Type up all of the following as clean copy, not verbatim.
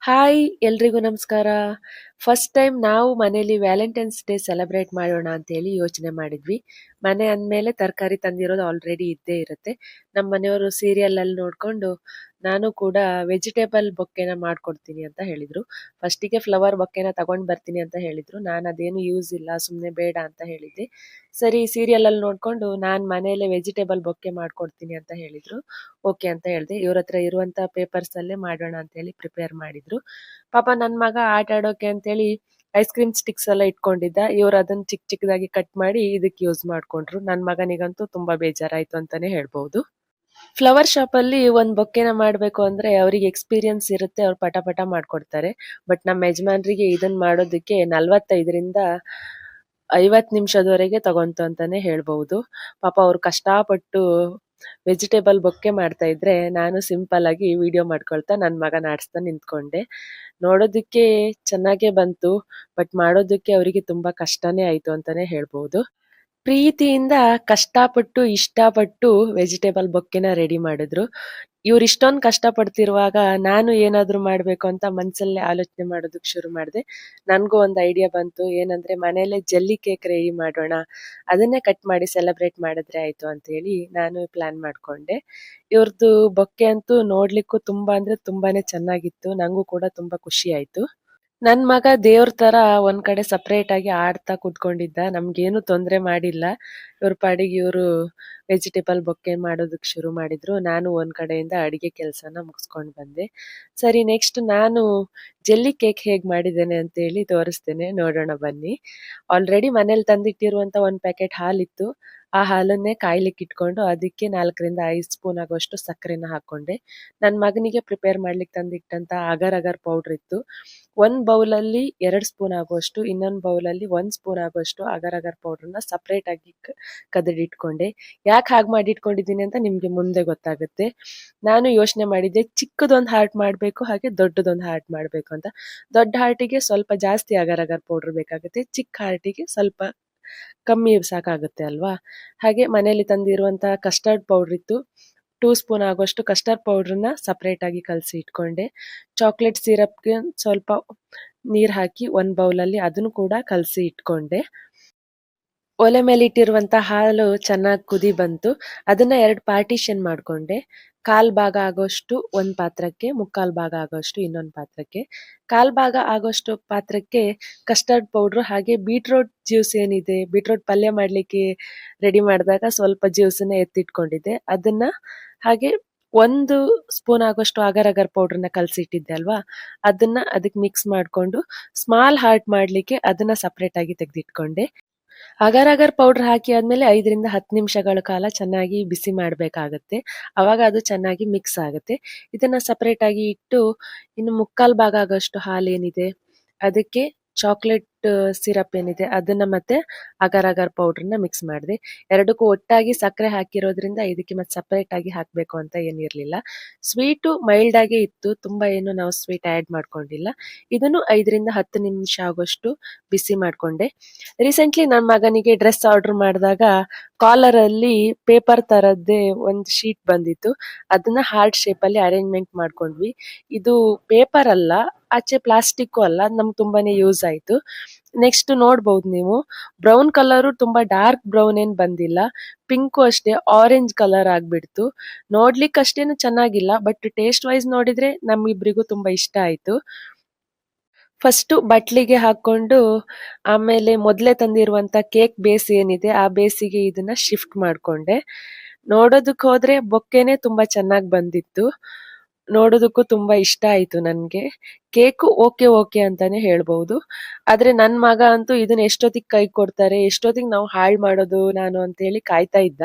Hi ಎಲ್ರಿಗೂ ನಮಸ್ಕಾರ. First time ನಾವು ಮನೇಲಿ ವ್ಯಾಲೆಂಟೈನ್ಸ್ ಡೇ ಸೆಲೆಬ್ರೇಟ್ ಮಾಡೋಣ ಅಂತೇಳಿ ಯೋಚನೆ ಮಾಡಿದ್ವಿ. ಮನೆ ಅಂದಮೇಲೆ ತರಕಾರಿ ತಂದಿರೋದು ಆಲ್ರೆಡಿ ಇದ್ದೇ ಇರುತ್ತೆ. ನಮ್ಮ ಮನೆಯವರು ಸೀರಿಯಲ್ ಅಲ್ಲಿ ನೋಡ್ಕೊಂಡು ನಾನು ಕೂಡ ವೆಜಿಟೇಬಲ್ ಬೊಕ್ಕೆನ ಮಾಡ್ಕೊಡ್ತೀನಿ ಅಂತ ಹೇಳಿದ್ರು. ಫಸ್ಟಿಗೆ ಫ್ಲವರ್ ಬೊಕ್ಕೆನ ತಗೊಂಡ್ ಬರ್ತೀನಿ ಅಂತ ಹೇಳಿದ್ರು. ನಾನು ಅದೇನು ಯೂಸ್ ಇಲ್ಲ, ಸುಮ್ಮನೆ ಬೇಡ ಅಂತ ಹೇಳಿದ್ದೆ. ಸರಿ ಸೀರಿಯಲ್ ಅಲ್ಲಿ ನೋಡ್ಕೊಂಡು ನಾನ್ ಮನೇಲೆ ವೆಜಿಟೇಬಲ್ ಬೊಕ್ಕೆ ಮಾಡ್ಕೊಡ್ತೀನಿ ಅಂತ ಹೇಳಿದ್ರು. ಓಕೆ ಅಂತ ಹೇಳ್ದೆ. ಇವ್ರ ಹತ್ರ ಇರುವಂತ ಪೇಪರ್ಸ್ ಅಲ್ಲೇ ಮಾಡೋಣ ಅಂತ ಹೇಳಿ ಪ್ರಿಪೇರ್ ಮಾಡಿದ್ರು. ಪಾಪ ನನ್ ಮಗ ಆಟ ಆಡೋಕೆ ಅಂತೇಳಿ ಐಸ್ ಕ್ರೀಮ್ ಸ್ಟಿಕ್ಸ್ ಎಲ್ಲ ಇಟ್ಕೊಂಡಿದ್ದ. ಇವ್ರು ಅದನ್ನ ಚಿಕ್ಕ ಚಿಕ್ಕದಾಗಿ ಕಟ್ ಮಾಡಿ ಇದಕ್ಕೆ ಯೂಸ್ ಮಾಡ್ಕೊಂಡ್ರು. ನನ್ ಮಗನಿಗಂತೂ ತುಂಬಾ ಬೇಜಾರಾಯ್ತು ಅಂತಾನೆ ಹೇಳ್ಬಹುದು. ಫ್ಲವರ್ ಶಾಪ್ ಅಲ್ಲಿ ಒಂದ್ ಬೊಕ್ಕೆನ ಮಾಡ್ಬೇಕು ಅಂದ್ರೆ ಅವ್ರಿಗೆ ಎಕ್ಸ್ಪೀರಿಯನ್ಸ್ ಇರುತ್ತೆ, ಅವ್ರು ಪಟ ಪಟ ಮಾಡ್ಕೊಡ್ತಾರೆ. ಬಟ್ ನಮ್ಮ ಯಜಮಾನ್ರಿಗೆ ಇದನ್ ಮಾಡೋದಕ್ಕೆ 45ರಿಂದ 50 ನಿಮಿಷದವರೆಗೆ ತಗೊಂತು ಅಂತಾನೆ ಹೇಳ್ಬಹುದು. ಪಾಪ ಅವ್ರು ಕಷ್ಟಪಟ್ಟು ವೆಜಿಟೇಬಲ್ ಬೊಕ್ಕೆ ಮಾಡ್ತಾ ಇದ್ರೆ ನಾನು ಸಿಂಪಲ್ ಆಗಿ ವಿಡಿಯೋ ಮಾಡ್ಕೊಳ್ತಾ ನನ್ ಮಗನ ಆಡಿಸ್ತಾ ನಿಂತ್ಕೊಂಡೆ. ನೋಡೋದಕ್ಕೆ ಚೆನ್ನಾಗೇ ಬಂತು, ಬಟ್ ಮಾಡೋದಕ್ಕೆ ಅವರಿಗೆ ತುಂಬಾ ಕಷ್ಟನೇ ಆಯ್ತು ಅಂತಾನೆ ಹೇಳ್ಬಹುದು. ಪ್ರೀತಿಯಿಂದ ಕಷ್ಟಪಟ್ಟು ಇಷ್ಟಪಟ್ಟು ವೆಜಿಟೇಬಲ್ ಬೊಕ್ಕೆನ ರೆಡಿ ಮಾಡಿದ್ರು. ಇವ್ರು ಇಷ್ಟೊಂದು ಕಷ್ಟಪಡ್ತಿರುವಾಗ ನಾನು ಏನಾದ್ರು ಮಾಡ್ಬೇಕು ಅಂತ ಮನ್ಸಲ್ಲೇ ಆಲೋಚನೆ ಮಾಡೋದಕ್ಕೆ ಶುರು ಮಾಡಿದೆ. ನನ್ಗೂ ಒಂದು ಐಡಿಯಾ ಬಂತು. ಏನಂದ್ರೆ ಮನೇಲೆ ಜೆಲ್ಲಿ ಕೇಕ್ ರೆಡಿ ಮಾಡೋಣ, ಅದನ್ನೇ ಕಟ್ ಮಾಡಿ ಸೆಲೆಬ್ರೇಟ್ ಮಾಡಿದ್ರೆ ಆಯ್ತು ಅಂತ ಹೇಳಿ ನಾನು ಪ್ಲಾನ್ ಮಾಡ್ಕೊಂಡೆ. ಇವ್ರದ್ದು ಬೊಕ್ಕೆ ಅಂತೂ ನೋಡ್ಲಿಕ್ಕೂ ತುಂಬಾ ಅಂದ್ರೆ ತುಂಬಾನೇ ಚೆನ್ನಾಗಿತ್ತು. ನಂಗೂ ಕೂಡ ತುಂಬಾ ಖುಷಿ ಆಯ್ತು. ನನ್ ಮಗ ದೇವ್ರ ತರ ಒಂದ್ ಕಡೆ ಸಪರೇಟ್ ಆಗಿ ಆಡ್ತಾ ಕುತ್ಕೊಂಡಿದ್ದ. ನಮ್ಗೇನು ತೊಂದ್ರೆ ಮಾಡಿಲ್ಲ. ಇವ್ರ ಪಾಡಿಗೆ ಇವ್ರು ವೆಜಿಟೇಬಲ್ ಬೊಕ್ಕೆ ಮಾಡೋದಕ್ ಶುರು ಮಾಡಿದ್ರು. ನಾನು ಒಂದ್ ಕಡೆಯಿಂದ ಅಡಿಗೆ ಕೆಲ್ಸನ ಮುಗಿಸ್ಕೊಂಡ್ ಬಂದೆ. ಸರಿ, ನೆಕ್ಸ್ಟ್ ನಾನು ಜೆಲ್ಲಿ ಕೇಕ್ ಹೇಗ್ ಮಾಡಿದ್ದೇನೆ ಅಂತ ಹೇಳಿ ತೋರಿಸ್ತೇನೆ, ನೋಡೋಣ ಬನ್ನಿ. ಆಲ್ರೆಡಿ ಮನೇಲಿ ತಂದಿಟ್ಟಿರುವಂತ ಒಂದ್ ಪ್ಯಾಕೆಟ್ ಹಾಲಿತ್ತು. ಆ ಹಾಲನ್ನೇ ಕಾಯ್ಲಿಕ್ಕೆ ಇಟ್ಕೊಂಡು ಅದಕ್ಕೆ 4ರಿಂದ 5 ಸ್ಪೂನ್ ಆಗುವಷ್ಟು ಸಕ್ಕರೆನ ಹಾಕೊಂಡೆ. ನನ್ ಮಗನಿಗೆ ಪ್ರಿಪೇರ್ ಮಾಡ್ಲಿಕ್ಕೆ ತಂದಿಟ್ಟಂತ ಅಗರ್ ಅಗರ್ ಪೌಡರ್ ಇತ್ತು. ಒಂದ್ ಬೌಲಲ್ಲಿ 2 ಸ್ಪೂನ್ ಆಗುವಷ್ಟು, ಇನ್ನೊಂದ್ ಬೌಲಲ್ಲಿ 1 ಸ್ಪೂನ್ ಆಗುವಷ್ಟು ಅಗರ್ ಅಗರ್ ಪೌಡರ್ನ ಸಪರೇಟ್ ಆಗಿ ಕದಡಿಟ್ಕೊಂಡೆ. ಯಾಕೆ ಹಾಗೆ ಮಾಡಿ ಇಟ್ಕೊಂಡಿದ್ದೀನಿ ಅಂತ ನಿಮ್ಗೆ ಮುಂದೆ ಗೊತ್ತಾಗುತ್ತೆ. ನಾನು ಯೋಚನೆ ಮಾಡಿದ್ದೆ ಚಿಕ್ಕದೊಂದು ಹಾರ್ಟ್ ಮಾಡ್ಬೇಕು, ಹಾಗೆ ದೊಡ್ಡದೊಂದು ಹಾರ್ಟ್ ಮಾಡ್ಬೇಕು ಅಂತ. ದೊಡ್ಡ ಹಾರ್ಟಿಗೆ ಸ್ವಲ್ಪ ಜಾಸ್ತಿ ಅಗರ್ ಅಗರ್ ಪೌಡರ್ ಬೇಕಾಗುತ್ತೆ, ಚಿಕ್ಕ ಹಾರ್ಟಿಗೆ ಸ್ವಲ್ಪ ಕಮ್ಮಿ ಸಾಕಾಗುತ್ತೆ ಅಲ್ವಾ. ಹಾಗೆ ಮನೇಲಿ ತಂದಿರುವಂತಹ ಕಸ್ಟರ್ಡ್ ಪೌಡರ್ ಇತ್ತು. 2 ಸ್ಪೂನ್ ಆಗುವಷ್ಟು ಕಸ್ಟರ್ಡ್ ಪೌಡರ್ನ ಸಪರೇಟ್ ಆಗಿ ಕಲಸಿ ಇಟ್ಕೊಂಡೆ. ಚಾಕ್ಲೇಟ್ ಸಿರಪ್ಗೆ ಸ್ವಲ್ಪ ನೀರ್ ಹಾಕಿ ಒಂದ್ ಬೌಲಲ್ಲಿ ಅದನ್ನು ಕೂಡ ಕಲಸಿ ಇಟ್ಕೊಂಡೆ. ಒಲೆ ಮೇಲೆ ಇಟ್ಟಿರುವಂತ ಹಾಲು ಚೆನ್ನಾಗಿ ಕುದಿ ಬಂತು. ಅದನ್ನ 2 ಪಾರ್ಟಿಷನ್ ಮಾಡ್ಕೊಂಡೆ. ಕಾಲ್ ಭಾಗ ಆಗೋಷ್ಟು ಒಂದ್ ಪಾತ್ರಕ್ಕೆ, ಮುಕ್ಕಾಲ್ ಭಾಗ ಆಗೋಷ್ಟು ಇನ್ನೊಂದ್ ಪಾತ್ರಕ್ಕೆ. ಕಾಲ್ ಭಾಗ ಆಗೋಷ್ಟು ಪಾತ್ರಕ್ಕೆ ಕಸ್ಟರ್ಡ್ ಪೌಡ್ರು ಹಾಗೆ ಬೀಟ್ರೋಟ್ ಜ್ಯೂಸ್ ಏನಿದೆ, ಬೀಟ್ರೋಟ್ ಪಲ್ಯ ಮಾಡ್ಲಿಕ್ಕೆ ರೆಡಿ ಮಾಡಿದಾಗ ಸ್ವಲ್ಪ ಜ್ಯೂಸನ್ನ ಎತ್ತಿಟ್ಕೊಂಡಿದ್ದೆ. ಅದನ್ನ ಹಾಗೆ 1 ಸ್ಪೂನ್ ಆಗೋಷ್ಟು ಅಗರ್ ಅಗರ್ ಪೌಡರ್ನ ಕಲಸಿಟ್ಟಿದ್ದೆ ಅಲ್ವಾ, ಅದನ್ನ ಅದಕ್ಕೆ ಮಿಕ್ಸ್ ಮಾಡ್ಕೊಂಡು ಸ್ಮಾಲ್ ಹಾರ್ಟ್ ಮಾಡ್ಲಿಕ್ಕೆ ಅದನ್ನ ಸಪರೇಟ್ ಆಗಿ ತೆಗೆದಿಟ್ಕೊಂಡೆ. ಅಗರ್ ಅಗರ್ ಪೌಡರ್ ಹಾಕಿ ಆದ್ಮೇಲೆ 5ರಿಂದ 10 ನಿಮಿಷಗಳ ಕಾಲ ಚೆನ್ನಾಗಿ ಬಿಸಿ ಮಾಡಬೇಕಾಗತ್ತೆ. ಅವಾಗ ಅದು ಚೆನ್ನಾಗಿ ಮಿಕ್ಸ್ ಆಗುತ್ತೆ. ಇದನ್ನ ಸಪರೇಟ್ ಆಗಿ ಇಟ್ಟು ಇನ್ನು ಮುಕ್ಕಾಲ್ ಭಾಗ ಆಗೋಷ್ಟು ಹಾಲೇನಿದೆ ಅದಕ್ಕೆ ಚಾಕ್ಲೇಟ್ ಸಿರಪ್ ಏನಿದೆ ಅದನ್ನ ಮತ್ತೆ ಅಗರ್ ಅಗರ್ ಪೌಡರ್ನ ಮಿಕ್ಸ್ ಮಾಡಿದೆ. ಎರಡಕ್ಕೂ ಒಟ್ಟಾಗಿ ಸಕ್ಕರೆ ಹಾಕಿರೋದ್ರಿಂದ ಇದಕ್ಕೆ ಮತ್ತೆ ಸಪರೇಟ್ ಆಗಿ ಹಾಕಬೇಕು ಅಂತ ಏನಿರ್ಲಿಲ್ಲ. ಸ್ವೀಟು ಮೈಲ್ಡ್ ಆಗೇ ಇತ್ತು, ತುಂಬಾ ಏನು ನಾವು ಸ್ವೀಟ್ ಆಡ್ ಮಾಡ್ಕೊಂಡಿಲ್ಲ. ಇದನ್ನು 5ರಿಂದ 10 ನಿಮಿಷ ಆಗೋಷ್ಟು ಬಿಸಿ ಮಾಡ್ಕೊಂಡೆ. ರೀಸೆಂಟ್ಲಿ ನನ್ನ ಮಗನಿಗೆ ಡ್ರೆಸ್ ಆರ್ಡರ್ ಮಾಡಿದಾಗ ಕಾಲರ್ ಅಲ್ಲಿ ಪೇಪರ್ ತರದ್ದೇ ಒಂದು ಶೀಟ್ ಬಂದಿತ್ತು. ಅದನ್ನ ಹಾರ್ಟ್ ಶೇಪ್ ಅಲ್ಲಿ ಅರೇಂಜ್ಮೆಂಟ್ ಮಾಡ್ಕೊಂಡ್ವಿ. ಇದು ಪೇಪರ್ ಅಲ್ಲ, ಆಚೆ ಪ್ಲಾಸ್ಟಿಕ್ ಅಲ್ಲ, ನಮ್ಗೆ ತುಂಬಾನೇ ಯೂಸ್ ಆಯ್ತು. ನೆಕ್ಸ್ಟ್ ನೋಡ್ಬಹುದು ನೀವು, ಬ್ರೌನ್ ಕಲರ್ ತುಂಬಾ ಡಾರ್ಕ್ ಬ್ರೌನ್ ಏನ್ ಬಂದಿಲ್ಲ, ಪಿಂಕು ಅಷ್ಟೇ ಆರೆಂಜ್ ಕಲರ್ ಆಗ್ಬಿಡ್ತು. ನೋಡ್ಲಿಕ್ಕೆ ಅಷ್ಟೇನು ಚೆನ್ನಾಗಿಲ್ಲ, ಬಟ್ ಟೇಸ್ಟ್ ವೈಸ್ ನೋಡಿದ್ರೆ ನಮ್ಮಿಬ್ರಿಗೂ ತುಂಬಾ ಇಷ್ಟ ಆಯ್ತು. ಫಸ್ಟ್ ಬಟ್ಲಿಗೆ ಹಾಕೊಂಡು ಆಮೇಲೆ ಮೊದ್ಲೇ ತಂದಿರುವಂತ ಕೇಕ್ ಬೇಸ್ ಏನಿದೆ ಆ ಬೇಸಿಗೆ ಇದನ್ನ ಶಿಫ್ಟ್ ಮಾಡ್ಕೊಂಡೆ. ನೋಡೋದಕ್ ಹೋದ್ರೆ ಬೊಕ್ಕೆನೆ ತುಂಬಾ ಚೆನ್ನಾಗ್ ಬಂದಿತ್ತು. ನೋಡೋದಕ್ಕೂ ತುಂಬಾ ಇಷ್ಟ ಆಯ್ತು ನನ್ಗೆ. ಕೇಕು ಓಕೆ ಓಕೆ ಅಂತಾನೆ ಹೇಳ್ಬಹುದು. ಆದ್ರೆ ನನ್ ಮಗ ಅಂತೂ ಇದನ್ನ ಎಷ್ಟೊತ್ತಿಗೆ ಕೈ ಕೊಡ್ತಾರೆ, ಎಷ್ಟೊತ್ತಿಗೆ ನಾವು ಹಾಳ್ ಮಾಡೋದು ನಾನು ಅಂತ ಹೇಳಿ ಕಾಯ್ತಾ ಇದ್ದ.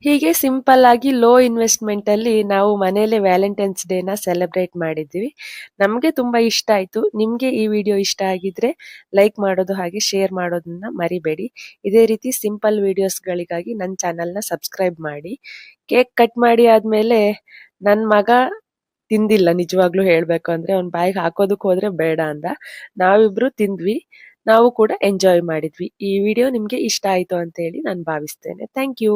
ಹೀಗೆ ಸಿಂಪಲ್ ಆಗಿ ಲೋ ಇನ್ವೆಸ್ಟ್ಮೆಂಟ್ ಅಲ್ಲಿ ನಾವು ಮನೇಲೆ ವ್ಯಾಲೆಂಟೈನ್ಸ್ ಡೇನ ಸೆಲೆಬ್ರೇಟ್ ಮಾಡಿದ್ವಿ. ನಮ್ಗೆ ತುಂಬಾ ಇಷ್ಟ ಆಯ್ತು. ನಿಮ್ಗೆ ಈ ವಿಡಿಯೋ ಇಷ್ಟ ಆಗಿದ್ರೆ ಲೈಕ್ ಮಾಡೋದು ಹಾಗೆ ಶೇರ್ ಮಾಡೋದನ್ನ ಮರಿಬೇಡಿ. ಇದೇ ರೀತಿ ಸಿಂಪಲ್ ವಿಡಿಯೋಸ್ಗಳಿಗಾಗಿ ನನ್ನ ಚಾನಲ್ನ ಸಬ್ಸ್ಕ್ರೈಬ್ ಮಾಡಿ. ಕೇಕ್ ಕಟ್ ಮಾಡಿ ಆದ್ಮೇಲೆ ನನ್ ಮಗ ತಿಂದಿಲ್ಲ, ನಿಜವಾಗ್ಲೂ ಹೇಳ್ಬೇಕು ಅಂದ್ರೆ. ಅವ್ನ್ ಬಾಯಿಗೆ ಹಾಕೋದಕ್ ಹೋದ್ರೆ ಬೇಡ ಅಂದ. ನಾವಿಬ್ರು ತಿಂದ್ವಿ, ನಾವು ಕೂಡ ಎಂಜಾಯ್ ಮಾಡಿದ್ವಿ. ಈ ವಿಡಿಯೋ ನಿಮ್ಗೆ ಇಷ್ಟ ಆಯ್ತು ಅಂತ ಹೇಳಿ ನಾನು ಭಾವಿಸ್ತೇನೆ. Thank you.